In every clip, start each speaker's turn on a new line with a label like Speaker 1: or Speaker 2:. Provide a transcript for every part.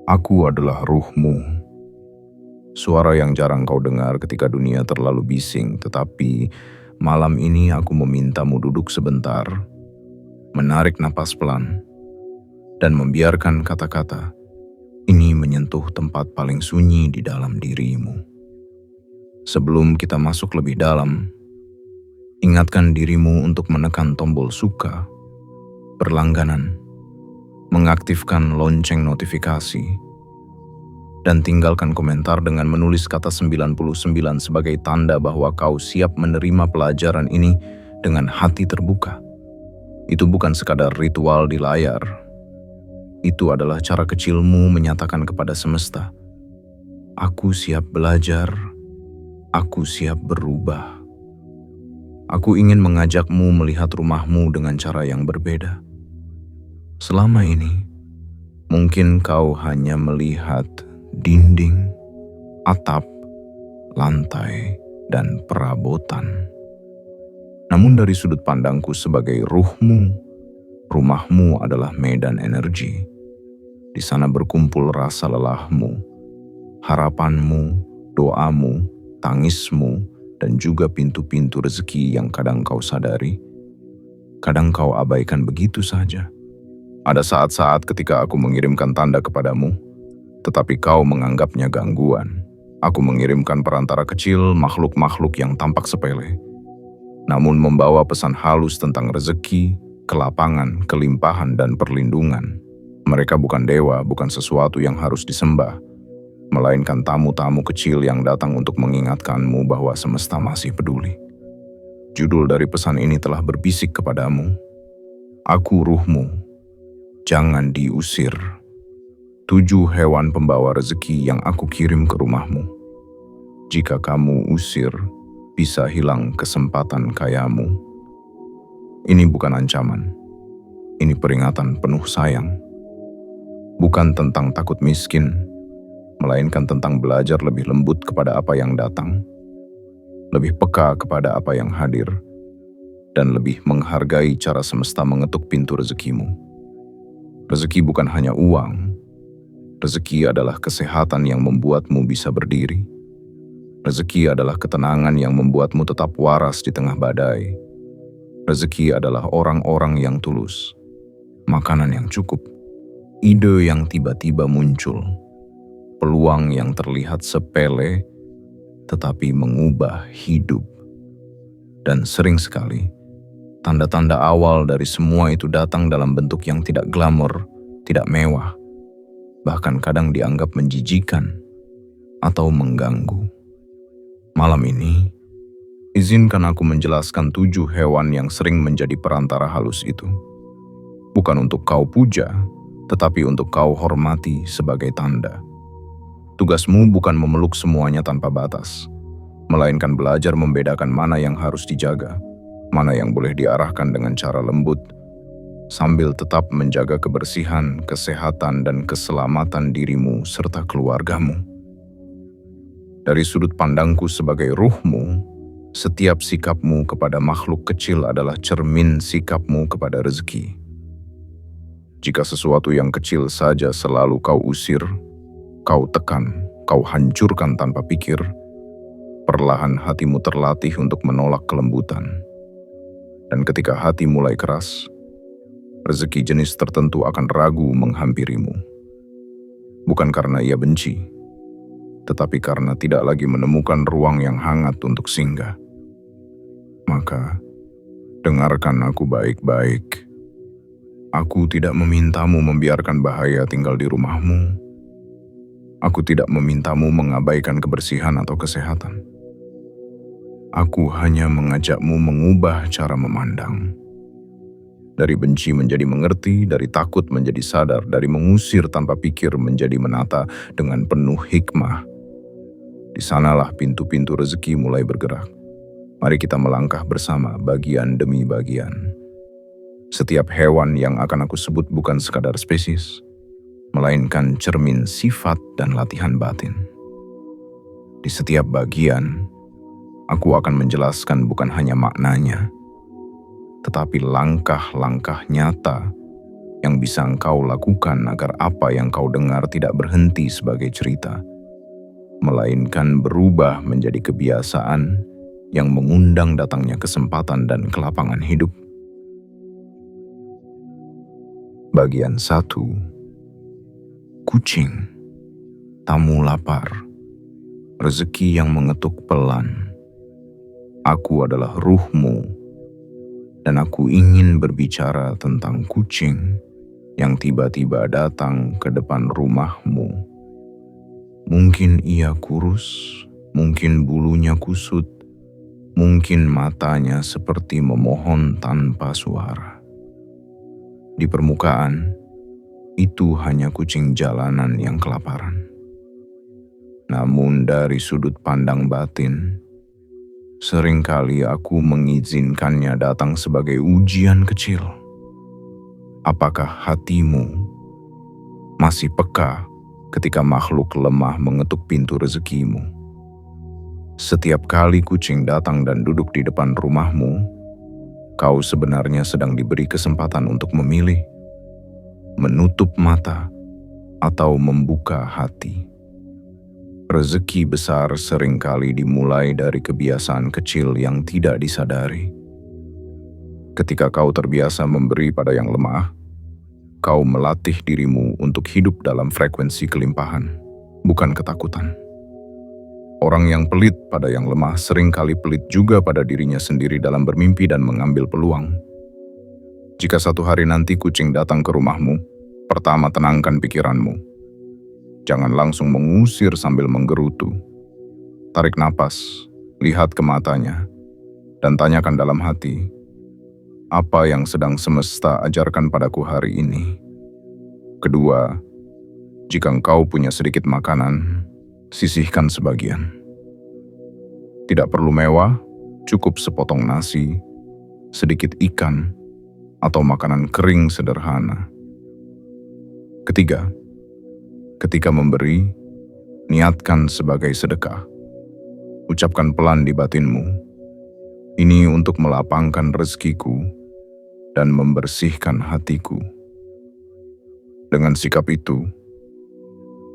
Speaker 1: Aku adalah ruhmu, suara yang jarang kau dengar ketika dunia terlalu bising, tetapi malam ini aku memintamu duduk sebentar, menarik napas pelan, dan membiarkan kata-kata ini menyentuh tempat paling sunyi di dalam dirimu. Sebelum kita masuk lebih dalam, ingatkan dirimu untuk menekan tombol suka, berlangganan, mengaktifkan lonceng notifikasi, dan tinggalkan komentar dengan menulis kata 99 sebagai tanda bahwa kau siap menerima pelajaran ini dengan hati terbuka. Itu bukan sekadar ritual di layar. Itu adalah cara kecilmu menyatakan kepada semesta, aku siap belajar, aku siap berubah. Aku ingin mengajakmu melihat rumahmu dengan cara yang berbeda. Selama ini, mungkin kau hanya melihat dinding, atap, lantai, dan perabotan. Namun dari sudut pandangku sebagai ruhmu, rumahmu adalah medan energi. Di sana berkumpul rasa lelahmu, harapanmu, doamu, tangismu, dan juga pintu-pintu rezeki yang kadang kau sadari, kadang kau abaikan begitu saja. Ada saat-saat ketika aku mengirimkan tanda kepadamu, tetapi kau menganggapnya gangguan. Aku mengirimkan perantara kecil, makhluk-makhluk yang tampak sepele, namun membawa pesan halus tentang rezeki, kelapangan, kelimpahan, dan perlindungan. Mereka bukan dewa, bukan sesuatu yang harus disembah, melainkan tamu-tamu kecil yang datang untuk mengingatkanmu bahwa semesta masih peduli. Judul dari pesan ini telah berbisik kepadamu, aku ruhmu, jangan diusir. 7 hewan pembawa rezeki yang aku kirim ke rumahmu. Jika kamu usir, bisa hilang kesempatan kayamu. Ini bukan ancaman. Ini peringatan penuh sayang. Bukan tentang takut miskin, melainkan tentang belajar lebih lembut kepada apa yang datang, lebih peka kepada apa yang hadir, dan lebih menghargai cara semesta mengetuk pintu rezekimu. Rezeki bukan hanya uang. Rezeki adalah kesehatan yang membuatmu bisa berdiri. Rezeki adalah ketenangan yang membuatmu tetap waras di tengah badai. Rezeki adalah orang-orang yang tulus, makanan yang cukup, ide yang tiba-tiba muncul, peluang yang terlihat sepele tetapi mengubah hidup. Dan sering sekali, tanda-tanda awal dari semua itu datang dalam bentuk yang tidak glamor, tidak mewah, bahkan kadang dianggap menjijikan atau mengganggu. Malam ini, izinkan aku menjelaskan 7 hewan yang sering menjadi perantara halus itu. Bukan untuk kau puja, tetapi untuk kau hormati sebagai tanda. Tugasmu bukan memeluk semuanya tanpa batas, melainkan belajar membedakan mana yang harus dijaga, mana yang boleh diarahkan dengan cara lembut, sambil tetap menjaga kebersihan, kesehatan, dan keselamatan dirimu serta keluargamu. Dari sudut pandangku sebagai ruhmu, setiap sikapmu kepada makhluk kecil adalah cermin sikapmu kepada rezeki. Jika sesuatu yang kecil saja selalu kau usir, kau tekan, kau hancurkan tanpa pikir, perlahan hatimu terlatih untuk menolak kelembutan. Dan ketika hati mulai keras, rezeki jenis tertentu akan ragu menghampirimu. Bukan karena ia benci, tetapi karena tidak lagi menemukan ruang yang hangat untuk singgah. Maka, dengarkan aku baik-baik. Aku tidak memintamu membiarkan bahaya tinggal di rumahmu. Aku tidak memintamu mengabaikan kebersihan atau kesehatan. Aku hanya mengajakmu mengubah cara memandang. Dari benci menjadi mengerti, dari takut menjadi sadar, dari mengusir tanpa pikir menjadi menata dengan penuh hikmah. Di sanalah pintu-pintu rezeki mulai bergerak. Mari kita melangkah bersama bagian demi bagian. Setiap hewan yang akan aku sebut bukan sekadar spesies, melainkan cermin sifat dan latihan batin. Di setiap bagian, aku akan menjelaskan bukan hanya maknanya, tetapi langkah-langkah nyata yang bisa engkau lakukan agar apa yang kau dengar tidak berhenti sebagai cerita, melainkan berubah menjadi kebiasaan yang mengundang datangnya kesempatan dan kelapangan hidup. Bagian 1. Kucing, tamu lapar, rezeki yang mengetuk pelan. Aku adalah ruhmu, dan aku ingin berbicara tentang kucing yang tiba-tiba datang ke depan rumahmu. Mungkin ia kurus, mungkin bulunya kusut, mungkin matanya seperti memohon tanpa suara. Di permukaan, itu hanya kucing jalanan yang kelaparan. Namun dari sudut pandang batin, seringkali aku mengizinkannya datang sebagai ujian kecil. Apakah hatimu masih peka ketika makhluk lemah mengetuk pintu rezekimu? Setiap kali kucing datang dan duduk di depan rumahmu, kau sebenarnya sedang diberi kesempatan untuk memilih, menutup mata, atau membuka hati. Rezeki besar seringkali dimulai dari kebiasaan kecil yang tidak disadari. Ketika kau terbiasa memberi pada yang lemah, kau melatih dirimu untuk hidup dalam frekuensi kelimpahan, bukan ketakutan. Orang yang pelit pada yang lemah seringkali pelit juga pada dirinya sendiri dalam bermimpi dan mengambil peluang. Jika satu hari nanti kucing datang ke rumahmu, pertama tenangkan pikiranmu. Jangan langsung mengusir sambil menggerutu. Tarik napas, lihat ke matanya, dan tanyakan dalam hati, apa yang sedang semesta ajarkan padaku hari ini? Kedua, jika engkau punya sedikit makanan, sisihkan sebagian. Tidak perlu mewah, cukup sepotong nasi, sedikit ikan, atau makanan kering sederhana. Ketiga, ketika memberi, niatkan sebagai sedekah. Ucapkan pelan di batinmu, ini untuk melapangkan rezekiku dan membersihkan hatiku. Dengan sikap itu,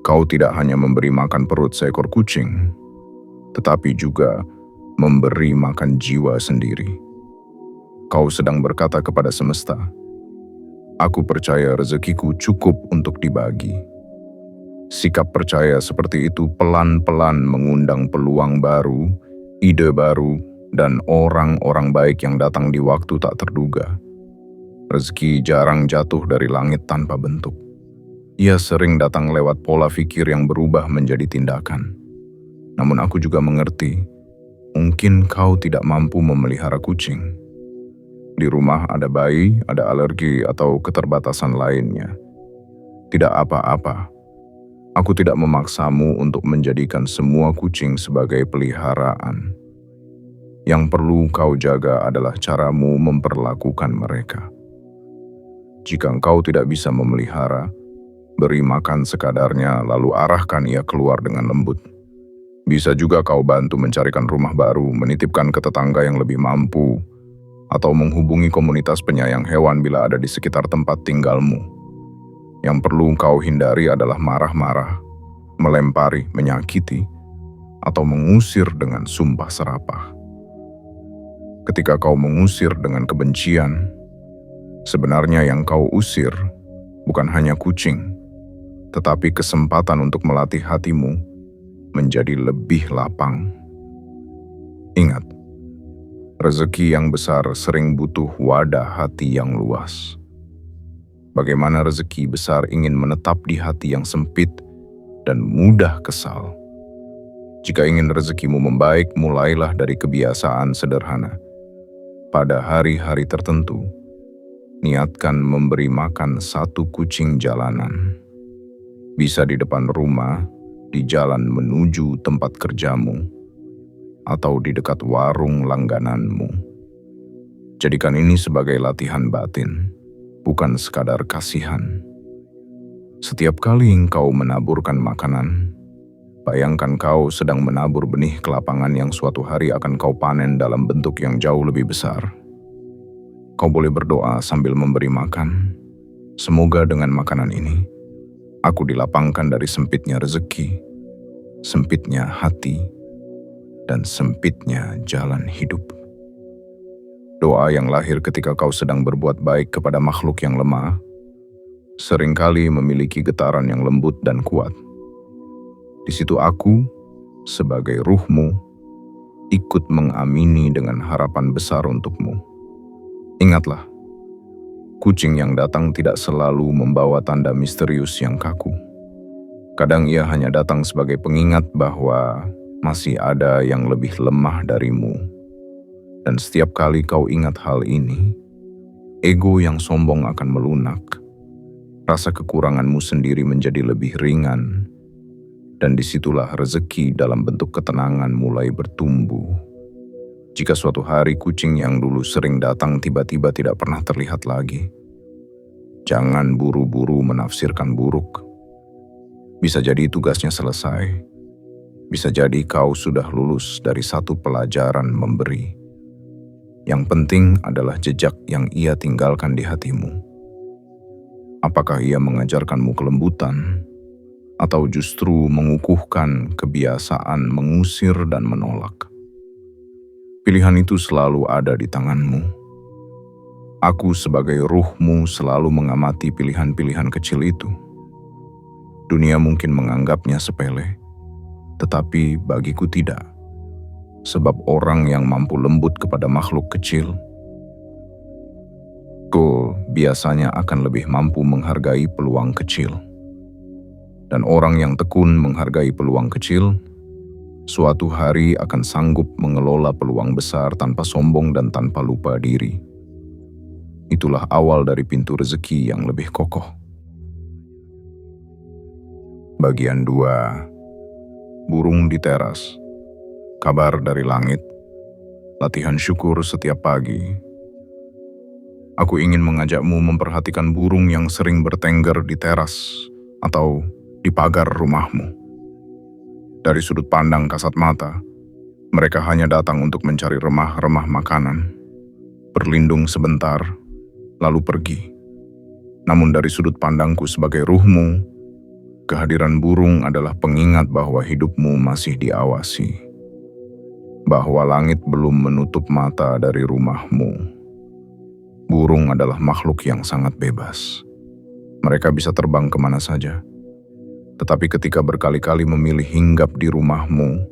Speaker 1: kau tidak hanya memberi makan perut seekor kucing, tetapi juga memberi makan jiwa sendiri. Kau sedang berkata kepada semesta, aku percaya rezekiku cukup untuk dibagi. Sikap percaya seperti itu pelan-pelan mengundang peluang baru, ide baru, dan orang-orang baik yang datang di waktu tak terduga. Rezeki jarang jatuh dari langit tanpa bentuk. Ia sering datang lewat pola pikir yang berubah menjadi tindakan. Namun aku juga mengerti, mungkin kau tidak mampu memelihara kucing. Di rumah ada bayi, ada alergi, atau keterbatasan lainnya. Tidak apa-apa. Aku tidak memaksamu untuk menjadikan semua kucing sebagai peliharaan. Yang perlu kau jaga adalah caramu memperlakukan mereka. Jika engkau tidak bisa memelihara, beri makan sekadarnya lalu arahkan ia keluar dengan lembut. Bisa juga kau bantu mencarikan rumah baru, menitipkan ke tetangga yang lebih mampu, atau menghubungi komunitas penyayang hewan bila ada di sekitar tempat tinggalmu. Yang perlu kau hindari adalah marah-marah, melempari, menyakiti, atau mengusir dengan sumpah serapah. Ketika kau mengusir dengan kebencian, sebenarnya yang kau usir bukan hanya kucing, tetapi kesempatan untuk melatih hatimu menjadi lebih lapang. Ingat, rezeki yang besar sering butuh wadah hati yang luas. Bagaimana rezeki besar ingin menetap di hati yang sempit dan mudah kesal. Jika ingin rezekimu membaik, mulailah dari kebiasaan sederhana. Pada hari-hari tertentu, niatkan memberi makan satu kucing jalanan. Bisa di depan rumah, di jalan menuju tempat kerjamu, atau di dekat warung langgananmu. Jadikan ini sebagai latihan batin, bukan sekadar kasihan. Setiap kali engkau menaburkan makanan, bayangkan kau sedang menabur benih kelapangan yang suatu hari akan kau panen dalam bentuk yang jauh lebih besar. Kau boleh berdoa sambil memberi makan. Semoga dengan makanan ini, aku dilapangkan dari sempitnya rezeki, sempitnya hati, dan sempitnya jalan hidup. Doa yang lahir ketika kau sedang berbuat baik kepada makhluk yang lemah, seringkali memiliki getaran yang lembut dan kuat. Di situ aku, sebagai ruhmu, ikut mengamini dengan harapan besar untukmu. Ingatlah, kucing yang datang tidak selalu membawa tanda misterius yang kaku. Kadang ia hanya datang sebagai pengingat bahwa masih ada yang lebih lemah darimu. Dan setiap kali kau ingat hal ini, ego yang sombong akan melunak. Rasa kekuranganmu sendiri menjadi lebih ringan. Dan disitulah rezeki dalam bentuk ketenangan mulai bertumbuh. Jika suatu hari kucing yang dulu sering datang tiba-tiba tidak pernah terlihat lagi, jangan buru-buru menafsirkan buruk. Bisa jadi tugasnya selesai. Bisa jadi kau sudah lulus dari satu pelajaran memberi. Yang penting adalah jejak yang ia tinggalkan di hatimu. Apakah ia mengajarkanmu kelembutan, atau justru mengukuhkan kebiasaan mengusir dan menolak? Pilihan itu selalu ada di tanganmu. Aku sebagai ruhmu selalu mengamati pilihan-pilihan kecil itu. Dunia mungkin menganggapnya sepele, tetapi bagiku tidak. Sebab orang yang mampu lembut kepada makhluk kecil, biasanya akan lebih mampu menghargai peluang kecil. Dan orang yang tekun menghargai peluang kecil, suatu hari akan sanggup mengelola peluang besar tanpa sombong dan tanpa lupa diri. Itulah awal dari pintu rezeki yang lebih kokoh. Bagian 2. Burung di teras. Kabar dari langit. Latihan syukur setiap pagi. Aku ingin mengajakmu memperhatikan burung yang sering bertengger di teras atau di pagar rumahmu. Dari sudut pandang kasat mata, mereka hanya datang untuk mencari remah-remah makanan, berlindung sebentar, lalu pergi. Namun dari sudut pandangku sebagai ruhmu, kehadiran burung adalah pengingat bahwa hidupmu masih diawasi. Bahwa langit belum menutup mata dari rumahmu. Burung adalah makhluk yang sangat bebas. Mereka bisa terbang kemana saja. Tetapi ketika berkali-kali memilih hinggap di rumahmu,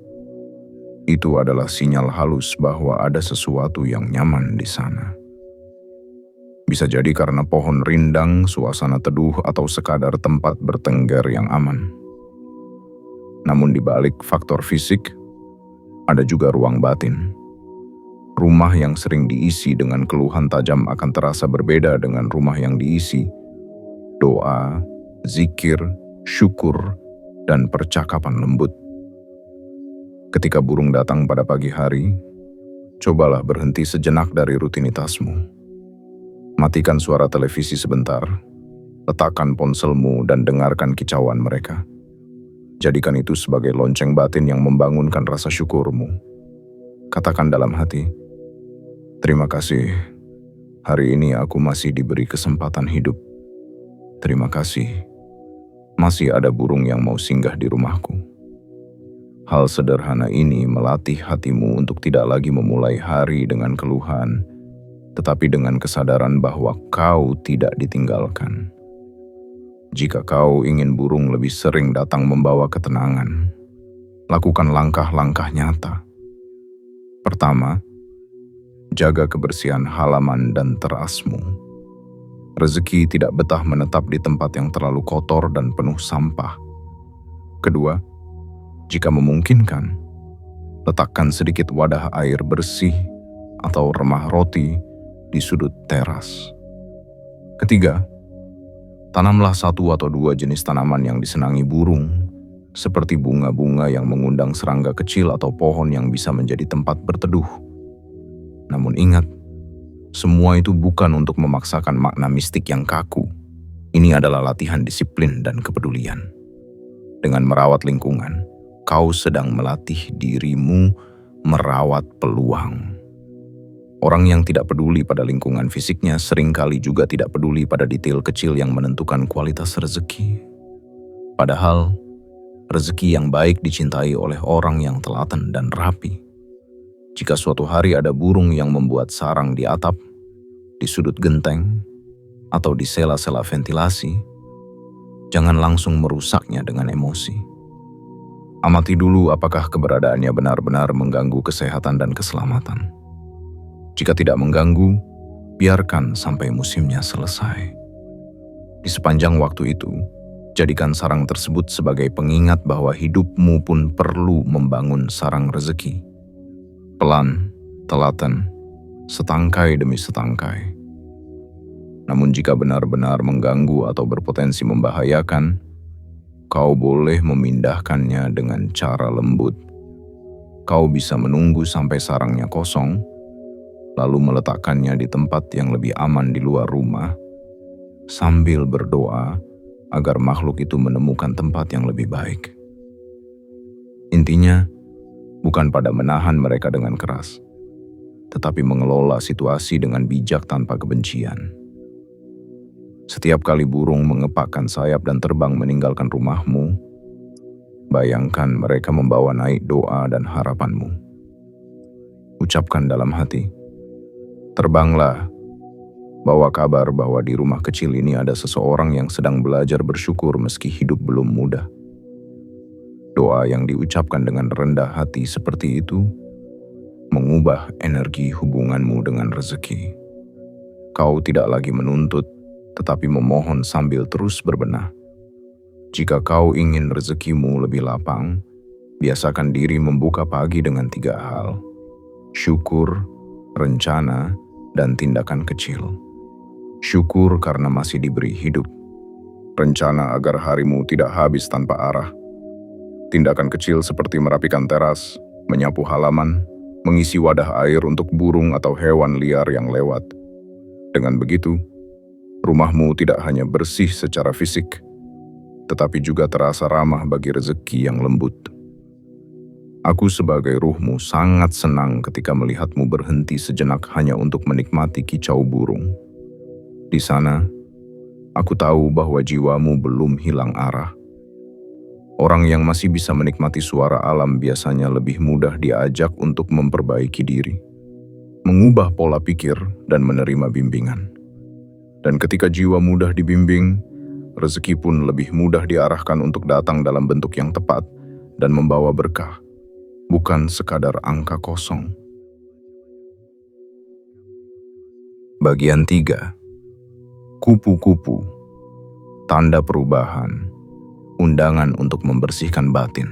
Speaker 1: itu adalah sinyal halus bahwa ada sesuatu yang nyaman di sana. Bisa jadi karena pohon rindang, suasana teduh, atau sekadar tempat bertengger yang aman. Namun di balik faktor fisik, ada juga ruang batin. Rumah yang sering diisi dengan keluhan tajam akan terasa berbeda dengan rumah yang diisi doa, zikir, syukur, dan percakapan lembut. Ketika burung datang pada pagi hari, cobalah berhenti sejenak dari rutinitasmu. Matikan suara televisi sebentar, letakkan ponselmu dan dengarkan kicauan mereka. Jadikan itu sebagai lonceng batin yang membangunkan rasa syukurmu. Katakan dalam hati, terima kasih, hari ini aku masih diberi kesempatan hidup. Terima kasih, masih ada burung yang mau singgah di rumahku. Hal sederhana ini melatih hatimu untuk tidak lagi memulai hari dengan keluhan, tetapi dengan kesadaran bahwa kau tidak ditinggalkan. Jika kau ingin burung lebih sering datang membawa ketenangan, lakukan langkah-langkah nyata. Pertama, jaga kebersihan halaman dan terasmu. Rezeki tidak betah menetap di tempat yang terlalu kotor dan penuh sampah. Kedua, jika memungkinkan, letakkan sedikit wadah air bersih atau remah roti di sudut teras. Ketiga, tanamlah 1 atau 2 jenis tanaman yang disenangi burung, seperti bunga-bunga yang mengundang serangga kecil atau pohon yang bisa menjadi tempat berteduh. Namun ingat, semua itu bukan untuk memaksakan makna mistik yang kaku. Ini adalah latihan disiplin dan kepedulian. Dengan merawat lingkungan, kau sedang melatih dirimu merawat peluang. Orang yang tidak peduli pada lingkungan fisiknya seringkali juga tidak peduli pada detail kecil yang menentukan kualitas rezeki. Padahal, rezeki yang baik dicintai oleh orang yang telaten dan rapi. Jika suatu hari ada burung yang membuat sarang di atap, di sudut genteng, atau di sela-sela ventilasi, jangan langsung merusaknya dengan emosi. Amati dulu apakah keberadaannya benar-benar mengganggu kesehatan dan keselamatan. Jika tidak mengganggu, biarkan sampai musimnya selesai. Di sepanjang waktu itu, jadikan sarang tersebut sebagai pengingat bahwa hidupmu pun perlu membangun sarang rezeki. Pelan, telaten, setangkai demi setangkai. Namun jika benar-benar mengganggu atau berpotensi membahayakan, kau boleh memindahkannya dengan cara lembut. Kau bisa menunggu sampai sarangnya kosong, lalu meletakkannya di tempat yang lebih aman di luar rumah, sambil berdoa agar makhluk itu menemukan tempat yang lebih baik. Intinya, bukan pada menahan mereka dengan keras, tetapi mengelola situasi dengan bijak tanpa kebencian. Setiap kali burung mengepakkan sayap dan terbang meninggalkan rumahmu, bayangkan mereka membawa naik doa dan harapanmu. Ucapkan dalam hati, terbanglah, bawa kabar bahwa di rumah kecil ini ada seseorang yang sedang belajar bersyukur meski hidup belum mudah. Doa yang diucapkan dengan rendah hati seperti itu mengubah energi hubunganmu dengan rezeki. Kau tidak lagi menuntut, tetapi memohon sambil terus berbenah. Jika kau ingin rezekimu lebih lapang, biasakan diri membuka pagi dengan 3 hal: syukur, rencana, dan tindakan kecil. Syukur karena masih diberi hidup. Rencana agar harimu tidak habis tanpa arah. Tindakan kecil seperti merapikan teras, menyapu halaman, mengisi wadah air untuk burung atau hewan liar yang lewat. Dengan begitu, rumahmu tidak hanya bersih secara fisik, tetapi juga terasa ramah bagi rezeki yang lembut. Aku sebagai ruhmu sangat senang ketika melihatmu berhenti sejenak hanya untuk menikmati kicau burung. Di sana, aku tahu bahwa jiwamu belum hilang arah. Orang yang masih bisa menikmati suara alam biasanya lebih mudah diajak untuk memperbaiki diri, mengubah pola pikir, dan menerima bimbingan. Dan ketika jiwa mudah dibimbing, rezeki pun lebih mudah diarahkan untuk datang dalam bentuk yang tepat dan membawa berkah, bukan sekadar angka kosong. Bagian 3. Kupu-kupu. Tanda perubahan. Undangan untuk membersihkan batin.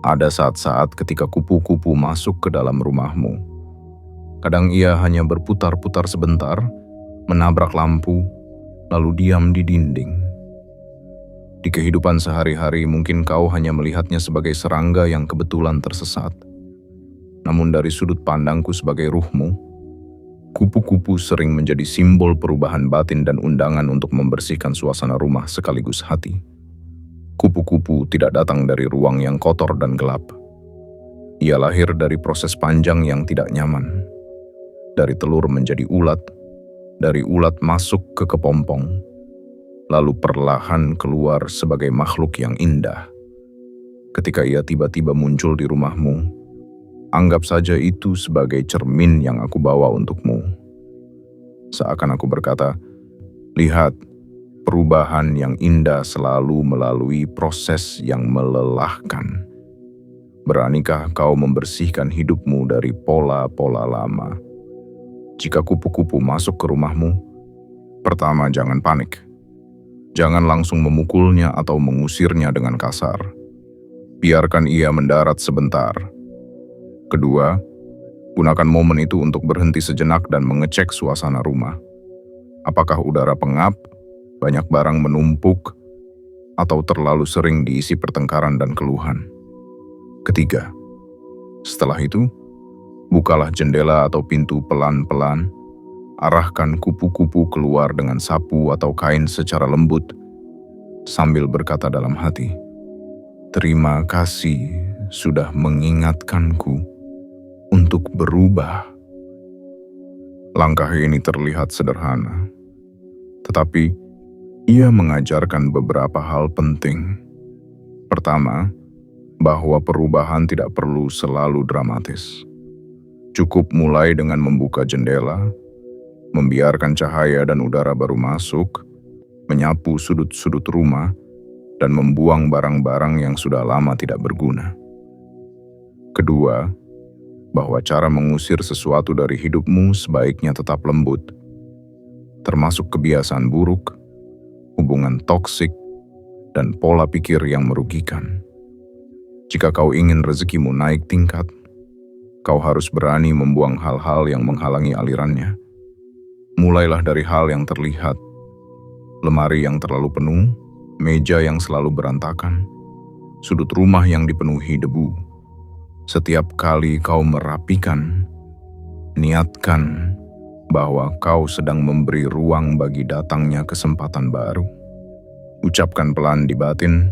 Speaker 1: Ada saat-saat ketika kupu-kupu masuk ke dalam rumahmu. Kadang ia hanya berputar-putar sebentar, menabrak lampu, lalu diam di dinding. Di kehidupan sehari-hari mungkin kau hanya melihatnya sebagai serangga yang kebetulan tersesat. Namun dari sudut pandangku sebagai ruhmu, kupu-kupu sering menjadi simbol perubahan batin dan undangan untuk membersihkan suasana rumah sekaligus hati. Kupu-kupu tidak datang dari ruang yang kotor dan gelap. Ia lahir dari proses panjang yang tidak nyaman. Dari telur menjadi ulat, dari ulat masuk ke kepompong, lalu perlahan keluar sebagai makhluk yang indah. Ketika ia tiba-tiba muncul di rumahmu, anggap saja itu sebagai cermin yang aku bawa untukmu. Seakan aku berkata, lihat, perubahan yang indah selalu melalui proses yang melelahkan. Beranikah kau membersihkan hidupmu dari pola-pola lama? Jika kupu-kupu masuk ke rumahmu, pertama jangan panik. Jangan langsung memukulnya atau mengusirnya dengan kasar. Biarkan ia mendarat sebentar. Kedua, gunakan momen itu untuk berhenti sejenak dan mengecek suasana rumah. Apakah udara pengap, banyak barang menumpuk, atau terlalu sering diisi pertengkaran dan keluhan. Ketiga, setelah itu, bukalah jendela atau pintu pelan-pelan. Arahkan kupu-kupu keluar dengan sapu atau kain secara lembut, sambil berkata dalam hati, terima kasih sudah mengingatkanku untuk berubah. Langkah ini terlihat sederhana, tetapi ia mengajarkan beberapa hal penting. Pertama, bahwa perubahan tidak perlu selalu dramatis. Cukup mulai dengan membuka jendela, membiarkan cahaya dan udara baru masuk, menyapu sudut-sudut rumah, dan membuang barang-barang yang sudah lama tidak berguna. Kedua, bahwa cara mengusir sesuatu dari hidupmu sebaiknya tetap lembut, termasuk kebiasaan buruk, hubungan toksik, dan pola pikir yang merugikan. Jika kau ingin rezekimu naik tingkat, kau harus berani membuang hal-hal yang menghalangi alirannya. Mulailah dari hal yang terlihat, lemari yang terlalu penuh, meja yang selalu berantakan, sudut rumah yang dipenuhi debu. Setiap kali kau merapikan, niatkan bahwa kau sedang memberi ruang bagi datangnya kesempatan baru. Ucapkan pelan di batin,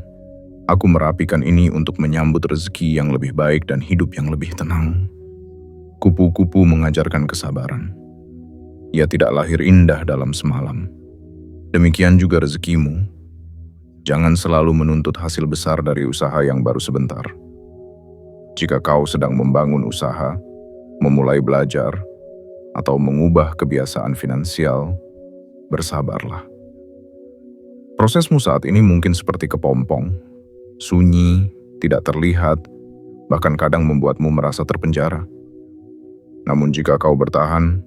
Speaker 1: aku merapikan ini untuk menyambut rezeki yang lebih baik dan hidup yang lebih tenang. Kupu-kupu mengajarkan kesabaran. Ia tidak lahir indah dalam semalam. Demikian juga rezekimu. Jangan selalu menuntut hasil besar dari usaha yang baru sebentar. Jika kau sedang membangun usaha, memulai belajar, atau mengubah kebiasaan finansial, bersabarlah. Prosesmu saat ini mungkin seperti kepompong, sunyi, tidak terlihat, bahkan kadang membuatmu merasa terpenjara. Namun jika kau bertahan,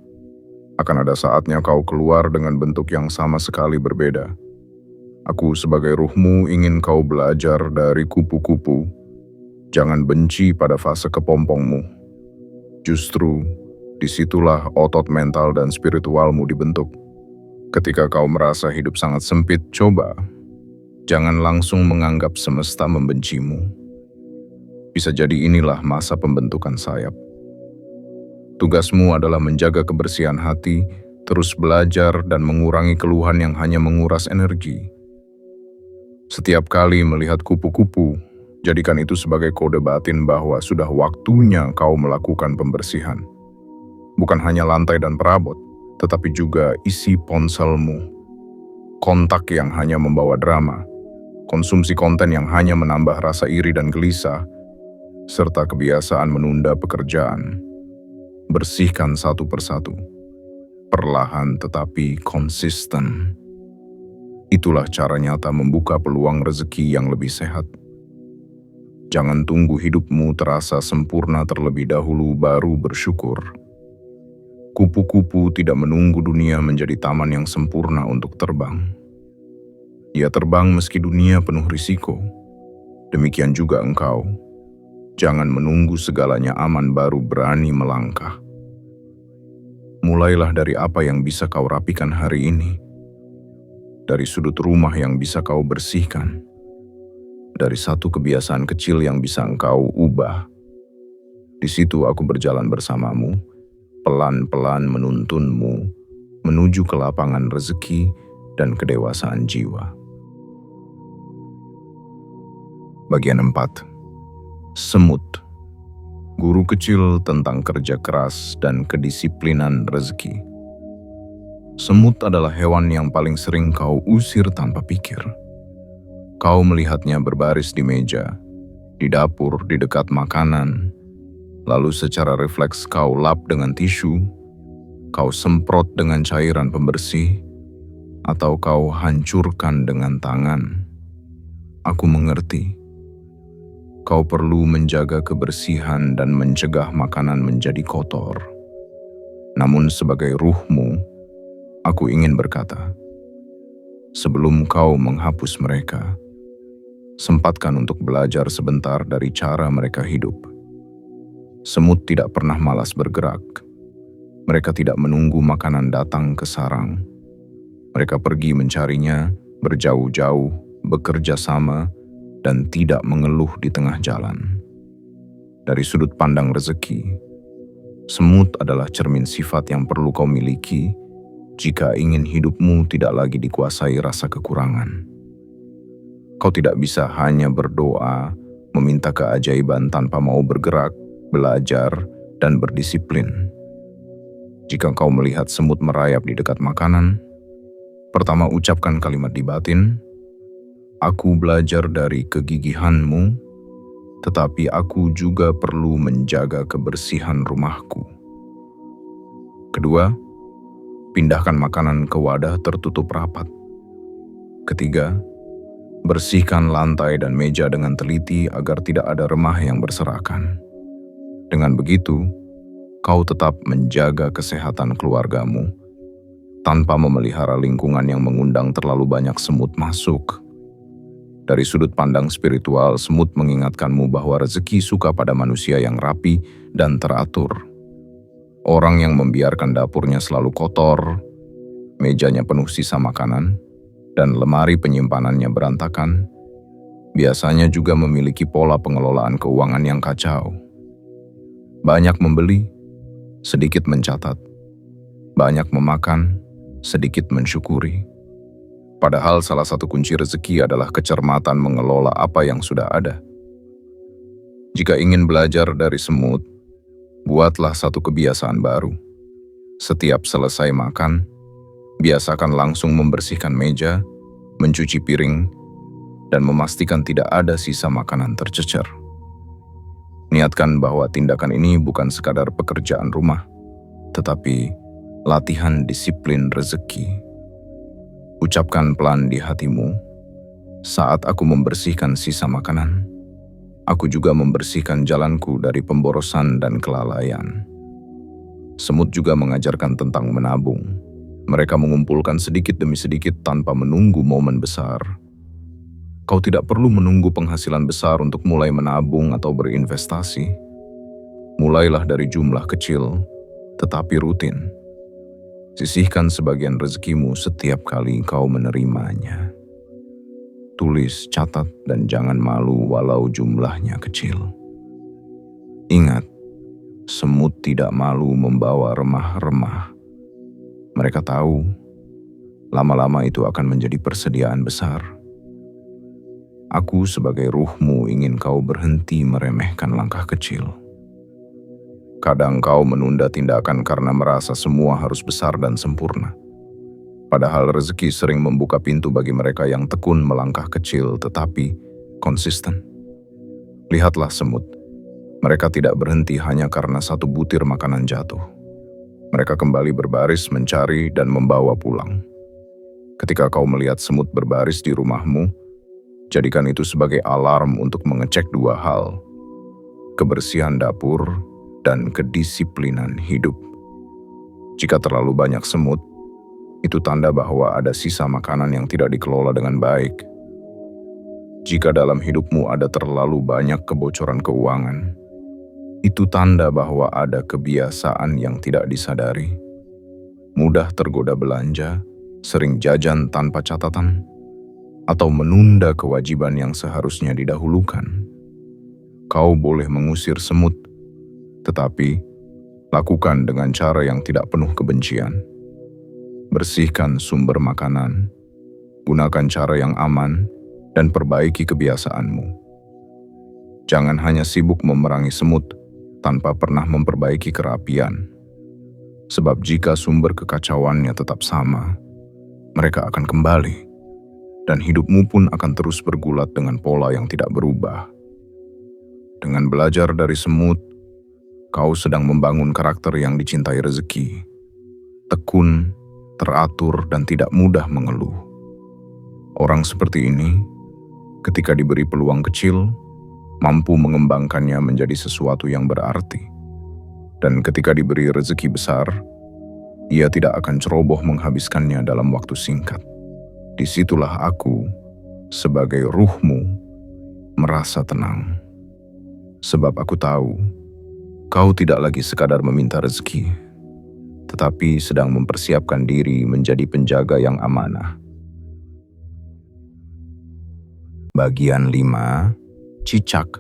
Speaker 1: akan ada saatnya kau keluar dengan bentuk yang sama sekali berbeda. Aku sebagai ruhmu ingin kau belajar dari kupu-kupu. Jangan benci pada fase kepompongmu. Justru, disitulah otot mental dan spiritualmu dibentuk. Ketika kau merasa hidup sangat sempit, coba. Jangan langsung menganggap semesta membencimu. Bisa jadi inilah masa pembentukan sayap. Tugasmu adalah menjaga kebersihan hati, terus belajar dan mengurangi keluhan yang hanya menguras energi. Setiap kali melihat kupu-kupu, jadikan itu sebagai kode batin bahwa sudah waktunya kau melakukan pembersihan. Bukan hanya lantai dan perabot, tetapi juga isi ponselmu. Kontak yang hanya membawa drama, konsumsi konten yang hanya menambah rasa iri dan gelisah, serta kebiasaan menunda pekerjaan. Bersihkan satu persatu, perlahan tetapi konsisten. Itulah cara nyata membuka peluang rezeki yang lebih sehat. Jangan tunggu hidupmu terasa sempurna terlebih dahulu baru bersyukur. Kupu-kupu tidak menunggu dunia menjadi taman yang sempurna untuk terbang. Ia terbang meski dunia penuh risiko. Demikian juga engkau. Jangan menunggu segalanya aman baru berani melangkah. Mulailah dari apa yang bisa kau rapikan hari ini. Dari sudut rumah yang bisa kau bersihkan. Dari satu kebiasaan kecil yang bisa engkau ubah. Di situ aku berjalan bersamamu, pelan-pelan menuntunmu, menuju ke lapangan rezeki dan kedewasaan jiwa. Bagian 4. Semut. Guru kecil tentang kerja keras dan kedisiplinan rezeki. Semut adalah hewan yang paling sering kau usir tanpa pikir. Kau melihatnya berbaris di meja, di dapur, di dekat makanan. Lalu secara refleks kau lap dengan tisu, kau semprot dengan cairan pembersih, atau kau hancurkan dengan tangan. Aku mengerti. Kau perlu menjaga kebersihan dan mencegah makanan menjadi kotor. Namun sebagai ruhmu, aku ingin berkata, sebelum kau menghapus mereka, sempatkan untuk belajar sebentar dari cara mereka hidup. Semut tidak pernah malas bergerak. Mereka tidak menunggu makanan datang ke sarang. Mereka pergi mencarinya, berjauh-jauh, bekerja sama, dan tidak mengeluh di tengah jalan. Dari sudut pandang rezeki, semut adalah cermin sifat yang perlu kau miliki jika ingin hidupmu tidak lagi dikuasai rasa kekurangan. Kau tidak bisa hanya berdoa, meminta keajaiban tanpa mau bergerak, belajar, dan berdisiplin. Jika kau melihat semut merayap di dekat makanan, pertama ucapkan kalimat di batin, "Aku belajar dari kegigihanmu, tetapi aku juga perlu menjaga kebersihan rumahku." Kedua, pindahkan makanan ke wadah tertutup rapat. Ketiga, bersihkan lantai dan meja dengan teliti agar tidak ada remah yang berserakan. Dengan begitu, kau tetap menjaga kesehatan keluargamu tanpa memelihara lingkungan yang mengundang terlalu banyak semut masuk. Dari sudut pandang spiritual, semut mengingatkanmu bahwa rezeki suka pada manusia yang rapi dan teratur. Orang yang membiarkan dapurnya selalu kotor, mejanya penuh sisa makanan, dan lemari penyimpanannya berantakan, biasanya juga memiliki pola pengelolaan keuangan yang kacau. Banyak membeli, sedikit mencatat. Banyak memakan, sedikit mensyukuri. Padahal salah satu kunci rezeki adalah kecermatan mengelola apa yang sudah ada. Jika ingin belajar dari semut, buatlah satu kebiasaan baru. Setiap selesai makan, biasakan langsung membersihkan meja, mencuci piring, dan memastikan tidak ada sisa makanan tercecer. Niatkan bahwa tindakan ini bukan sekadar pekerjaan rumah, tetapi latihan disiplin rezeki. Ucapkan pelan di hatimu, "Saat aku membersihkan sisa makanan, aku juga membersihkan jalanku dari pemborosan dan kelalaian." Semut juga mengajarkan tentang menabung. Mereka mengumpulkan sedikit demi sedikit tanpa menunggu momen besar. Kau tidak perlu menunggu penghasilan besar untuk mulai menabung atau berinvestasi. Mulailah dari jumlah kecil, tetapi rutin. Sisihkan sebagian rezekimu setiap kali kau menerimanya. Tulis, catat, dan jangan malu walau jumlahnya kecil. Ingat, semut tidak malu membawa remah-remah. Mereka tahu, lama-lama itu akan menjadi persediaan besar. Aku sebagai ruhmu ingin kau berhenti meremehkan langkah kecil. Kadang kau menunda tindakan karena merasa semua harus besar dan sempurna. Padahal rezeki sering membuka pintu bagi mereka yang tekun melangkah kecil tetapi konsisten. Lihatlah semut. Mereka tidak berhenti hanya karena satu butir makanan jatuh. Mereka kembali berbaris mencari dan membawa pulang. Ketika kau melihat semut berbaris di rumahmu, jadikan itu sebagai alarm untuk mengecek dua hal: kebersihan dapur dan kedisiplinan hidup. Jika terlalu banyak semut, itu tanda bahwa ada sisa makanan yang tidak dikelola dengan baik. Jika dalam hidupmu ada terlalu banyak kebocoran keuangan, itu tanda bahwa ada kebiasaan yang tidak disadari. Mudah tergoda belanja, sering jajan tanpa catatan, atau menunda kewajiban yang seharusnya didahulukan. Kau boleh mengusir semut, tetapi lakukan dengan cara yang tidak penuh kebencian. Bersihkan sumber makanan, gunakan cara yang aman, dan perbaiki kebiasaanmu. Jangan hanya sibuk memerangi semut tanpa pernah memperbaiki kerapian. Sebab jika sumber kekacauannya tetap sama, mereka akan kembali, dan hidupmu pun akan terus bergulat dengan pola yang tidak berubah. Dengan belajar dari semut, kau sedang membangun karakter yang dicintai rezeki. Tekun, teratur, dan tidak mudah mengeluh. Orang seperti ini, ketika diberi peluang kecil, mampu mengembangkannya menjadi sesuatu yang berarti. Dan ketika diberi rezeki besar, ia tidak akan ceroboh menghabiskannya dalam waktu singkat. Disitulah aku, sebagai ruhmu, merasa tenang. Sebab aku tahu, kau tidak lagi sekadar meminta rezeki, tetapi sedang mempersiapkan diri menjadi penjaga yang amanah. Bagian 5. Cicak,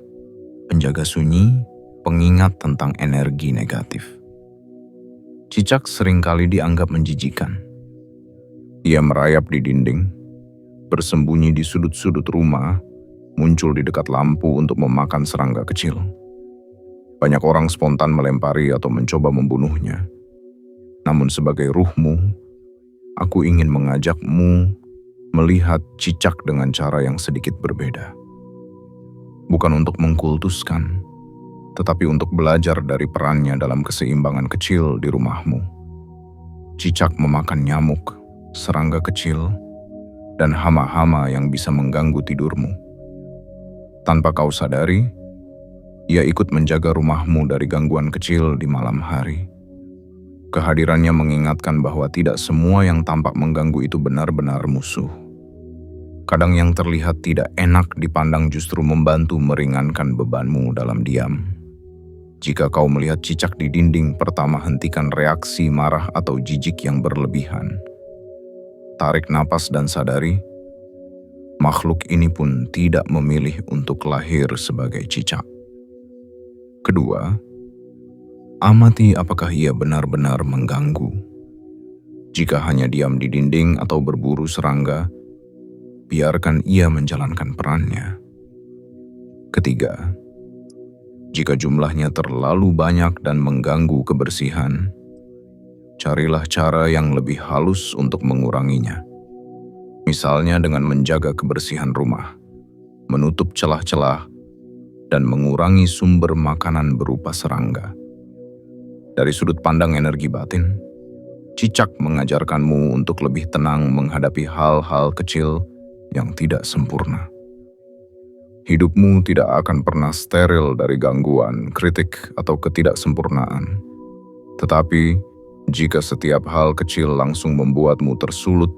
Speaker 1: penjaga sunyi, pengingat tentang energi negatif. Cicak seringkali dianggap menjijikan. Ia merayap di dinding, bersembunyi di sudut-sudut rumah, muncul di dekat lampu untuk memakan serangga kecil. Banyak orang spontan melempari atau mencoba membunuhnya. Namun sebagai ruhmu, aku ingin mengajakmu melihat cicak dengan cara yang sedikit berbeda. Bukan untuk mengkultuskan, tetapi untuk belajar dari perannya dalam keseimbangan kecil di rumahmu. Cicak memakan nyamuk, serangga kecil, dan hama-hama yang bisa mengganggu tidurmu. Tanpa kau sadari, ia ikut menjaga rumahmu dari gangguan kecil di malam hari. Kehadirannya mengingatkan bahwa tidak semua yang tampak mengganggu itu benar-benar musuh. Kadang yang terlihat tidak enak dipandang justru membantu meringankan bebanmu dalam diam. Jika kau melihat cicak di dinding, pertama hentikan reaksi marah atau jijik yang berlebihan. Tarik napas dan sadari, makhluk ini pun tidak memilih untuk lahir sebagai cicak. Kedua, amati apakah ia benar-benar mengganggu. Jika hanya diam di dinding atau berburu serangga, biarkan ia menjalankan perannya. Ketiga, jika jumlahnya terlalu banyak dan mengganggu kebersihan, carilah cara yang lebih halus untuk menguranginya. Misalnya dengan menjaga kebersihan rumah, menutup celah-celah, dan mengurangi sumber makanan berupa serangga. Dari sudut pandang energi batin, cicak mengajarkanmu untuk lebih tenang menghadapi hal-hal kecil yang tidak sempurna. Hidupmu tidak akan pernah steril dari gangguan, kritik, atau ketidaksempurnaan. Tetapi, jika setiap hal kecil langsung membuatmu tersulut,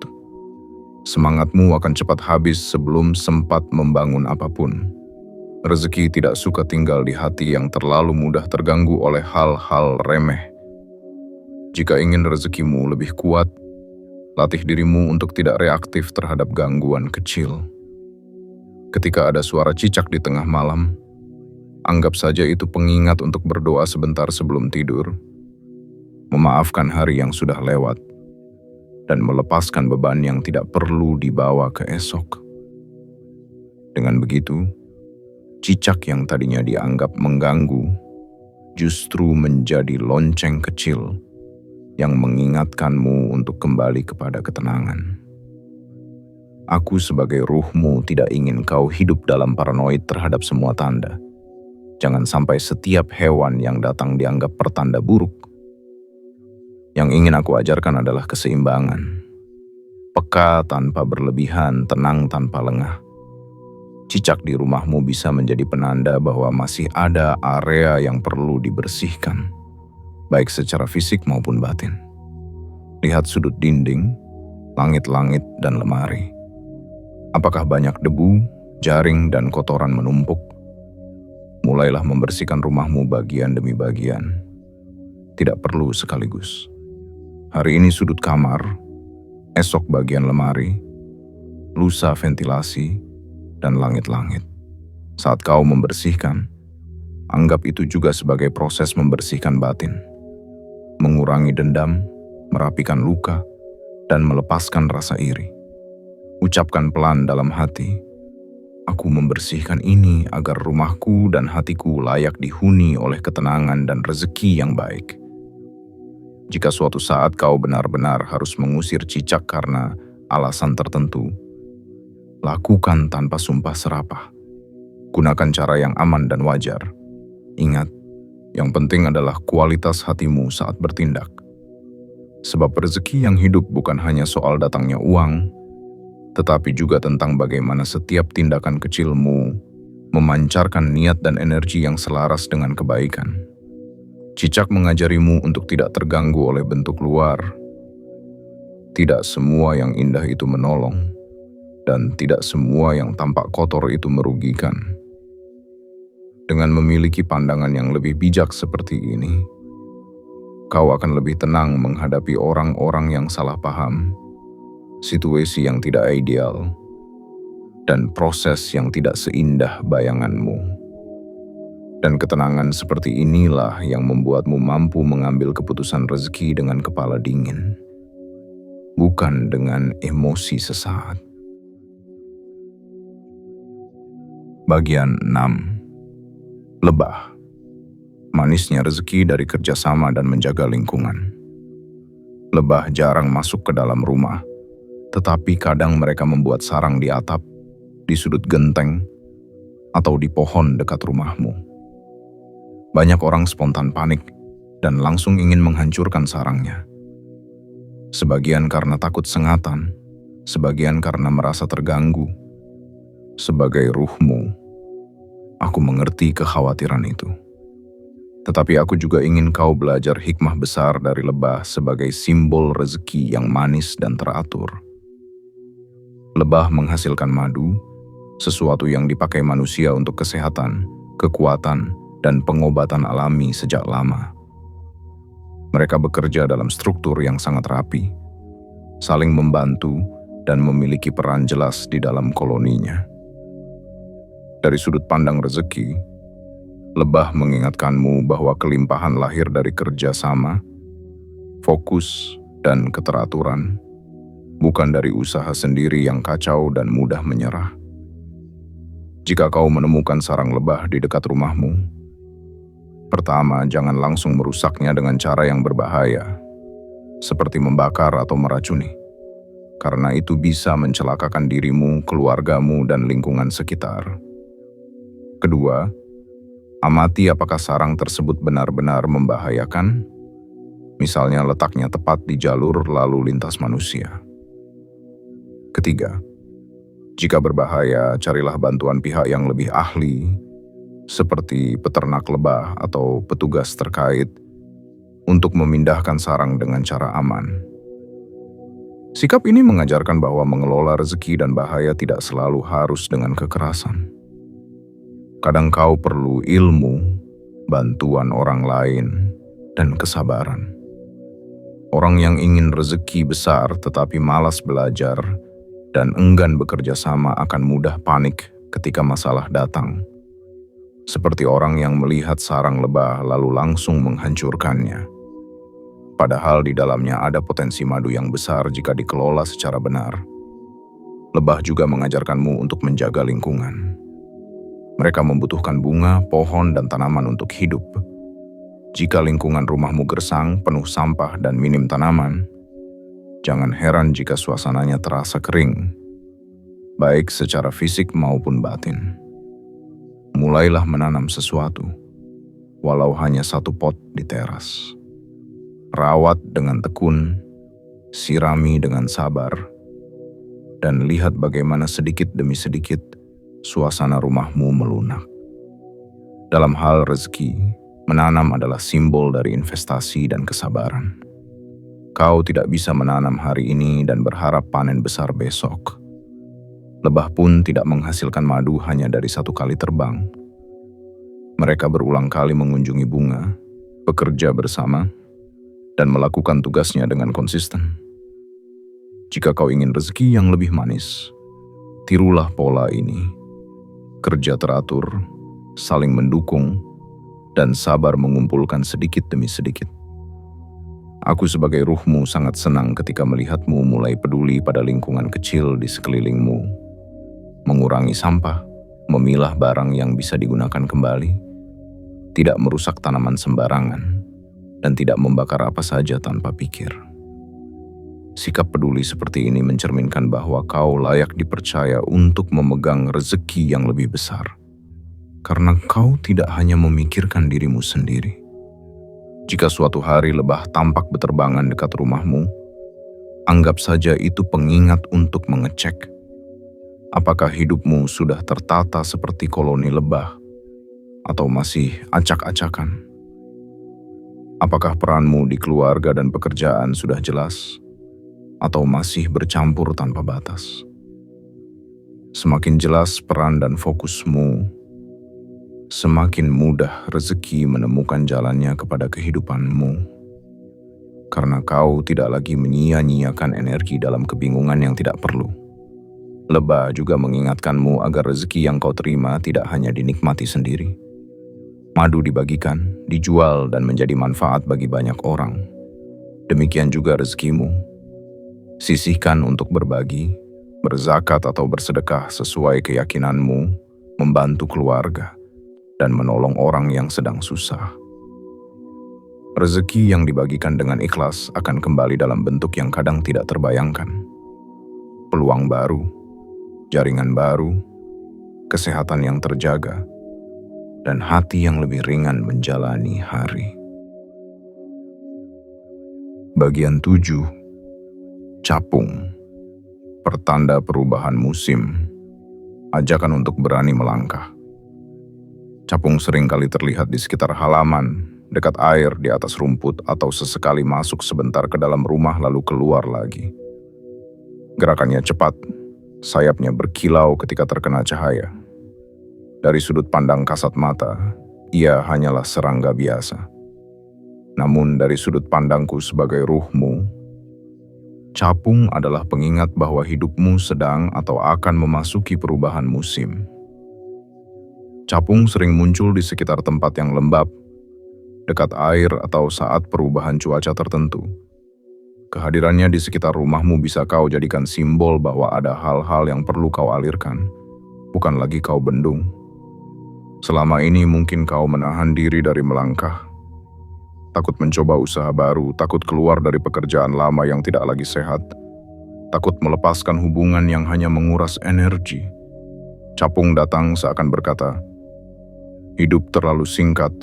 Speaker 1: semangatmu akan cepat habis sebelum sempat membangun apapun. Rezeki tidak suka tinggal di hati yang terlalu mudah terganggu oleh hal-hal remeh. Jika ingin rezekimu lebih kuat, latih dirimu untuk tidak reaktif terhadap gangguan kecil. Ketika ada suara cicak di tengah malam, anggap saja itu pengingat untuk berdoa sebentar sebelum tidur, memaafkan hari yang sudah lewat, dan melepaskan beban yang tidak perlu dibawa ke esok. Dengan begitu, cicak yang tadinya dianggap mengganggu justru menjadi lonceng kecil yang mengingatkanmu untuk kembali kepada ketenangan. Aku sebagai ruhmu tidak ingin kau hidup dalam paranoid terhadap semua tanda. Jangan sampai setiap hewan yang datang dianggap pertanda buruk. Yang ingin aku ajarkan adalah keseimbangan. Peka tanpa berlebihan, tenang tanpa lengah. Cicak di rumahmu bisa menjadi penanda bahwa masih ada area yang perlu dibersihkan, baik secara fisik maupun batin. Lihat sudut dinding, langit-langit, dan lemari. Apakah banyak debu, jaring, dan kotoran menumpuk? Mulailah membersihkan rumahmu bagian demi bagian. Tidak perlu sekaligus. Hari ini sudut kamar, esok bagian lemari, lusa ventilasi, dan langit-langit. Saat kau membersihkan, anggap itu juga sebagai proses membersihkan batin. Mengurangi dendam, merapikan luka, dan melepaskan rasa iri. Ucapkan pelan dalam hati, aku membersihkan ini agar rumahku dan hatiku layak dihuni oleh ketenangan dan rezeki yang baik. Jika suatu saat kau benar-benar harus mengusir cicak karena alasan tertentu, lakukan tanpa sumpah serapah. Gunakan cara yang aman dan wajar. Ingat, yang penting adalah kualitas hatimu saat bertindak. Sebab rezeki yang hidup bukan hanya soal datangnya uang, tetapi juga tentang bagaimana setiap tindakan kecilmu memancarkan niat dan energi yang selaras dengan kebaikan. Cicak mengajarimu untuk tidak terganggu oleh bentuk luar. Tidak semua yang indah itu menolong, dan tidak semua yang tampak kotor itu merugikan. Dengan memiliki pandangan yang lebih bijak seperti ini, kau akan lebih tenang menghadapi orang-orang yang salah paham, situasi yang tidak ideal, dan proses yang tidak seindah bayanganmu. Dan ketenangan seperti inilah yang membuatmu mampu mengambil keputusan rezeki dengan kepala dingin, bukan dengan emosi sesaat. Bagian 6. Lebah. Manisnya rezeki dari kerjasama dan menjaga lingkungan. Lebah jarang masuk ke dalam rumah, tetapi kadang mereka membuat sarang di atap, di sudut genteng, atau di pohon dekat rumahmu. Banyak orang spontan panik dan langsung ingin menghancurkan sarangnya. Sebagian karena takut sengatan, sebagian karena merasa terganggu. Sebagai ruhmu, aku mengerti kekhawatiran itu. Tetapi aku juga ingin kau belajar hikmah besar dari lebah sebagai simbol rezeki yang manis dan teratur. Lebah menghasilkan madu, sesuatu yang dipakai manusia untuk kesehatan, kekuatan, dan pengobatan alami sejak lama. Mereka bekerja dalam struktur yang sangat rapi, saling membantu, dan memiliki peran jelas di dalam koloninya. Dari sudut pandang rezeki, lebah mengingatkanmu bahwa kelimpahan lahir dari kerja sama, fokus, dan keteraturan, bukan dari usaha sendiri yang kacau dan mudah menyerah. Jika kau menemukan sarang lebah di dekat rumahmu, pertama, jangan langsung merusaknya dengan cara yang berbahaya, seperti membakar atau meracuni, karena itu bisa mencelakakan dirimu, keluargamu, dan lingkungan sekitar. Kedua, amati apakah sarang tersebut benar-benar membahayakan, misalnya letaknya tepat di jalur lalu lintas manusia. Ketiga, jika berbahaya, carilah bantuan pihak yang lebih ahli, seperti peternak lebah atau petugas terkait, untuk memindahkan sarang dengan cara aman. Sikap ini mengajarkan bahwa mengelola rezeki dan bahaya tidak selalu harus dengan kekerasan. Kadang kau perlu ilmu, bantuan orang lain, dan kesabaran. Orang yang ingin rezeki besar tetapi malas belajar dan enggan bekerja sama akan mudah panik ketika masalah datang. Seperti orang yang melihat sarang lebah lalu langsung menghancurkannya. Padahal di dalamnya ada potensi madu yang besar jika dikelola secara benar. Lebah juga mengajarkanmu untuk menjaga lingkungan. Mereka membutuhkan bunga, pohon, dan tanaman untuk hidup. Jika lingkungan rumahmu gersang, penuh sampah, dan minim tanaman, jangan heran jika suasananya terasa kering, baik secara fisik maupun batin. Mulailah menanam sesuatu, walau hanya satu pot di teras. Rawat dengan tekun, sirami dengan sabar, dan lihat bagaimana sedikit demi sedikit suasana rumahmu melunak. Dalam hal rezeki, menanam adalah simbol dari investasi dan kesabaran. Kau tidak bisa menanam hari ini dan berharap panen besar besok. Lebah pun tidak menghasilkan madu hanya dari satu kali terbang. Mereka berulang kali mengunjungi bunga, bekerja bersama, dan melakukan tugasnya dengan konsisten. Jika kau ingin rezeki yang lebih manis, tirulah pola ini. Kerja teratur, saling mendukung, dan sabar mengumpulkan sedikit demi sedikit. Aku sebagai ruhmu sangat senang ketika melihatmu mulai peduli pada lingkungan kecil di sekelilingmu. Mengurangi sampah, memilah barang yang bisa digunakan kembali, tidak merusak tanaman sembarangan, dan tidak membakar apa saja tanpa pikir. Sikap peduli seperti ini mencerminkan bahwa kau layak dipercaya untuk memegang rezeki yang lebih besar. Karena kau tidak hanya memikirkan dirimu sendiri. Jika suatu hari lebah tampak beterbangan dekat rumahmu, anggap saja itu pengingat untuk mengecek apakah hidupmu sudah tertata seperti koloni lebah atau masih acak-acakan. Apakah peranmu di keluarga dan pekerjaan sudah jelas atau masih bercampur tanpa batas? Semakin jelas peran dan fokusmu, semakin mudah rezeki menemukan jalannya kepada kehidupanmu. Karena kau tidak lagi menyia-nyiakan energi dalam kebingungan yang tidak perlu. Lebah juga mengingatkanmu agar rezeki yang kau terima tidak hanya dinikmati sendiri. Madu dibagikan, dijual, dan menjadi manfaat bagi banyak orang. Demikian juga rezekimu. Sisihkan untuk berbagi, berzakat atau bersedekah sesuai keyakinanmu, membantu keluarga, dan menolong orang yang sedang susah. Rezeki yang dibagikan dengan ikhlas akan kembali dalam bentuk yang kadang tidak terbayangkan. Peluang baru, jaringan baru, kesehatan yang terjaga, dan hati yang lebih ringan menjalani hari. Bagian 7. Capung. Pertanda perubahan musim. Ajakan untuk berani melangkah. Capung sering kali terlihat di sekitar halaman, dekat air, di atas rumput, atau sesekali masuk sebentar ke dalam rumah lalu keluar lagi. Gerakannya cepat, sayapnya berkilau ketika terkena cahaya. Dari sudut pandang kasat mata, ia hanyalah serangga biasa. Namun dari sudut pandangku sebagai ruhmu, capung adalah pengingat bahwa hidupmu sedang atau akan memasuki perubahan musim. Capung sering muncul di sekitar tempat yang lembab, dekat air atau saat perubahan cuaca tertentu. Kehadirannya di sekitar rumahmu bisa kau jadikan simbol bahwa ada hal-hal yang perlu kau alirkan, bukan lagi kau bendung. Selama ini mungkin kau menahan diri dari melangkah, takut mencoba usaha baru, takut keluar dari pekerjaan lama yang tidak lagi sehat, takut melepaskan hubungan yang hanya menguras energi. Capung datang seakan berkata, hidup terlalu singkat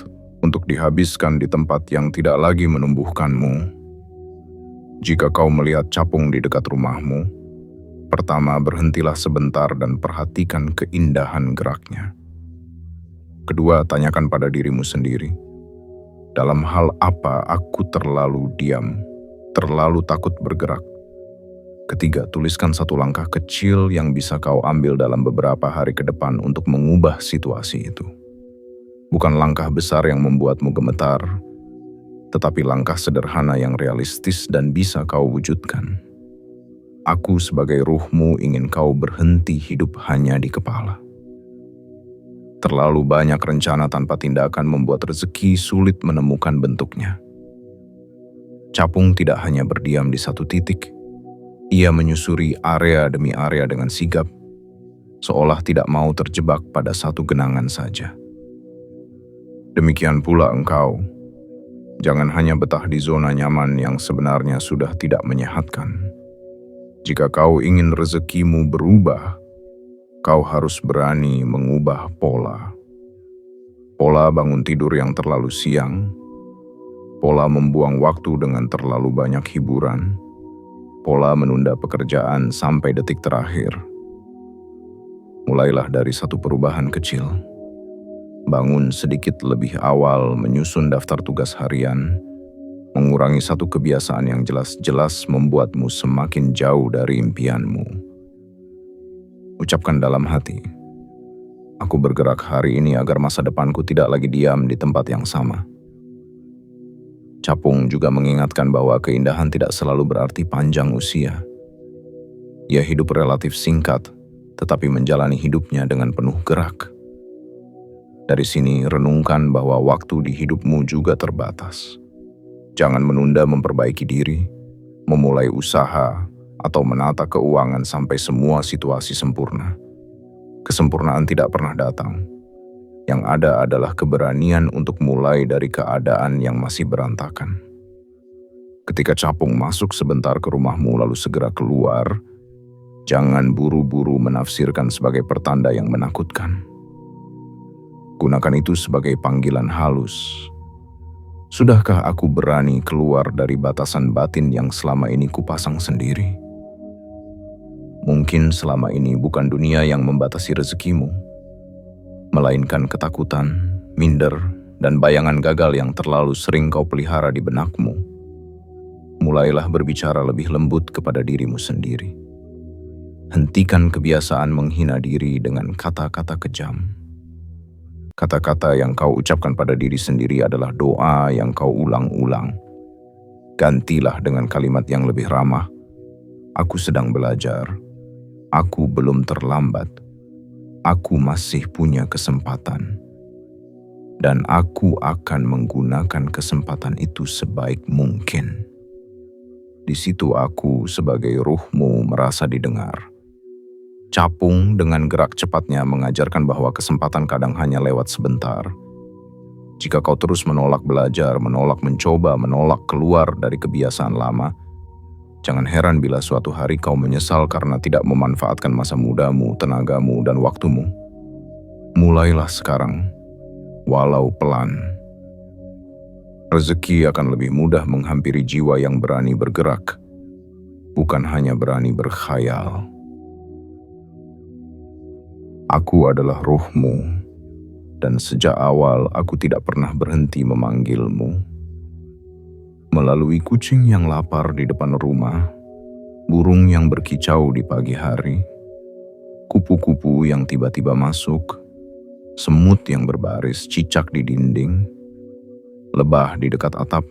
Speaker 1: untuk dihabiskan di tempat yang tidak lagi menumbuhkanmu. Jika kau melihat capung di dekat rumahmu, pertama berhentilah sebentar dan perhatikan keindahan geraknya. Kedua, tanyakan pada dirimu sendiri, dalam hal apa aku terlalu diam, terlalu takut bergerak? Ketiga, tuliskan satu langkah kecil yang bisa kau ambil dalam beberapa hari ke depan untuk mengubah situasi itu. Bukan langkah besar yang membuatmu gemetar, tetapi langkah sederhana yang realistis dan bisa kau wujudkan. Aku sebagai ruhmu ingin kau berhenti hidup hanya di kepala. Terlalu banyak rencana tanpa tindakan membuat rezeki sulit menemukan bentuknya. Capung tidak hanya berdiam di satu titik, ia menyusuri area demi area dengan sigap, seolah tidak mau terjebak pada satu genangan saja. Demikian pula engkau, jangan hanya betah di zona nyaman yang sebenarnya sudah tidak menyehatkan. Jika kau ingin rezekimu berubah, kau harus berani mengubah pola. Pola bangun tidur yang terlalu siang, pola membuang waktu dengan terlalu banyak hiburan, pola menunda pekerjaan sampai detik terakhir. Mulailah dari satu perubahan kecil. Bangun sedikit lebih awal, menyusun daftar tugas harian, mengurangi satu kebiasaan yang jelas-jelas membuatmu semakin jauh dari impianmu. Ucapkan dalam hati, aku bergerak hari ini agar masa depanku tidak lagi diam di tempat yang sama. Capung juga mengingatkan bahwa keindahan tidak selalu berarti panjang usia. Ia hidup relatif singkat, tetapi menjalani hidupnya dengan penuh gerak. Dari sini renungkan bahwa waktu di hidupmu juga terbatas. Jangan menunda memperbaiki diri, memulai usaha, atau menata keuangan sampai semua situasi sempurna. Kesempurnaan tidak pernah datang. Yang ada adalah keberanian untuk mulai dari keadaan yang masih berantakan. Ketika capung masuk sebentar ke rumahmu lalu segera keluar, jangan buru-buru menafsirkan sebagai pertanda yang menakutkan. Gunakan itu sebagai panggilan halus. Sudahkah aku berani keluar dari batasan batin yang selama ini kupasang sendiri? Mungkin selama ini bukan dunia yang membatasi rezekimu, melainkan ketakutan, minder, dan bayangan gagal yang terlalu sering kau pelihara di benakmu. Mulailah berbicara lebih lembut kepada dirimu sendiri. Hentikan kebiasaan menghina diri dengan kata-kata kejam. Kata-kata yang kau ucapkan pada diri sendiri adalah doa yang kau ulang-ulang. Gantilah dengan kalimat yang lebih ramah. Aku sedang belajar. Aku belum terlambat. Aku masih punya kesempatan. Dan aku akan menggunakan kesempatan itu sebaik mungkin. Di situ aku sebagai ruhmu merasa didengar. Capung dengan gerak cepatnya mengajarkan bahwa kesempatan kadang hanya lewat sebentar. Jika kau terus menolak belajar, menolak mencoba, menolak keluar dari kebiasaan lama, jangan heran bila suatu hari kau menyesal karena tidak memanfaatkan masa mudamu, tenagamu, dan waktumu. Mulailah sekarang, walau pelan. Rezeki akan lebih mudah menghampiri jiwa yang berani bergerak, bukan hanya berani berkhayal. Aku adalah ruhmu, dan sejak awal aku tidak pernah berhenti memanggilmu. Melalui kucing yang lapar di depan rumah, burung yang berkicau di pagi hari, kupu-kupu yang tiba-tiba masuk, semut yang berbaris cicak di dinding, lebah di dekat atap,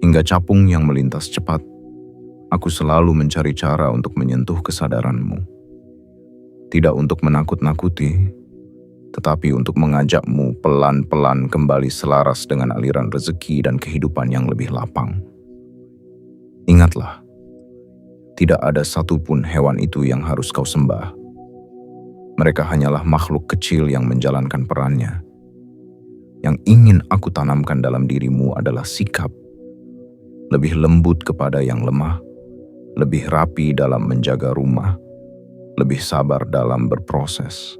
Speaker 1: hingga capung yang melintas cepat, aku selalu mencari cara untuk menyentuh kesadaranmu. Tidak untuk menakut-nakuti, tetapi untuk mengajakmu pelan-pelan kembali selaras dengan aliran rezeki dan kehidupan yang lebih lapang. Ingatlah, tidak ada satupun hewan itu yang harus kau sembah. Mereka hanyalah makhluk kecil yang menjalankan perannya. Yang ingin aku tanamkan dalam dirimu adalah sikap, lebih lembut kepada yang lemah, lebih rapi dalam menjaga rumah, lebih sabar dalam berproses,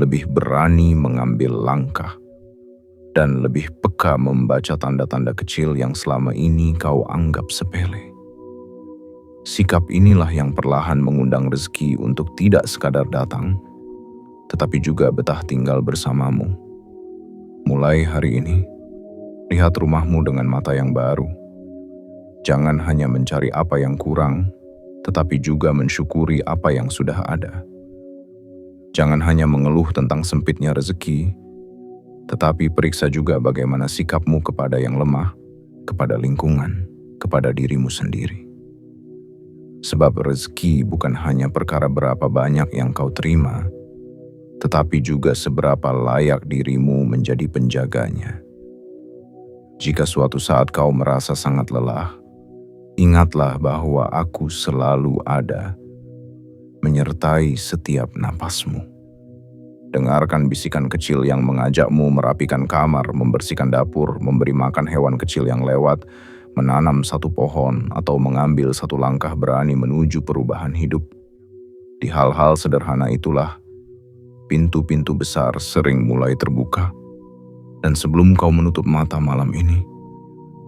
Speaker 1: lebih berani mengambil langkah, dan lebih peka membaca tanda-tanda kecil yang selama ini kau anggap sepele. Sikap inilah yang perlahan mengundang rezeki untuk tidak sekadar datang, tetapi juga betah tinggal bersamamu. Mulai hari ini, lihat rumahmu dengan mata yang baru. Jangan hanya mencari apa yang kurang, tetapi juga mensyukuri apa yang sudah ada. Jangan hanya mengeluh tentang sempitnya rezeki, tetapi periksa juga bagaimana sikapmu kepada yang lemah, kepada lingkungan, kepada dirimu sendiri. Sebab rezeki bukan hanya perkara berapa banyak yang kau terima, tetapi juga seberapa layak dirimu menjadi penjaganya. Jika suatu saat kau merasa sangat lelah, ingatlah bahwa aku selalu ada, menyertai setiap napasmu. Dengarkan bisikan kecil yang mengajakmu merapikan kamar, membersihkan dapur, memberi makan hewan kecil yang lewat, menanam satu pohon, atau mengambil satu langkah berani menuju perubahan hidup. Di hal-hal sederhana itulah, pintu-pintu besar sering mulai terbuka. Dan sebelum kau menutup mata malam ini,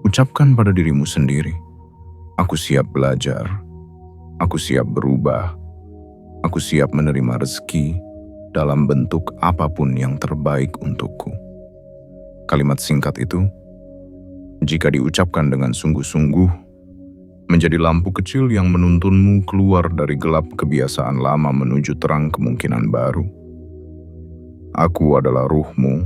Speaker 1: ucapkan pada dirimu sendiri, aku siap belajar, aku siap berubah, aku siap menerima rezeki dalam bentuk apapun yang terbaik untukku. Kalimat singkat itu, jika diucapkan dengan sungguh-sungguh, menjadi lampu kecil yang menuntunmu keluar dari gelap kebiasaan lama menuju terang kemungkinan baru. Aku adalah ruhmu,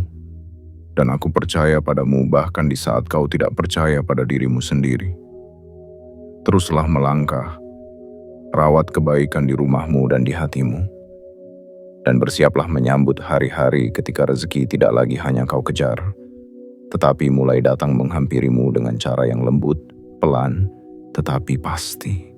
Speaker 1: dan aku percaya padamu bahkan di saat kau tidak percaya pada dirimu sendiri. Teruslah melangkah, rawat kebaikan di rumahmu dan di hatimu, dan bersiaplah menyambut hari-hari ketika rezeki tidak lagi hanya kau kejar, tetapi mulai datang menghampirimu dengan cara yang lembut, pelan, tetapi pasti.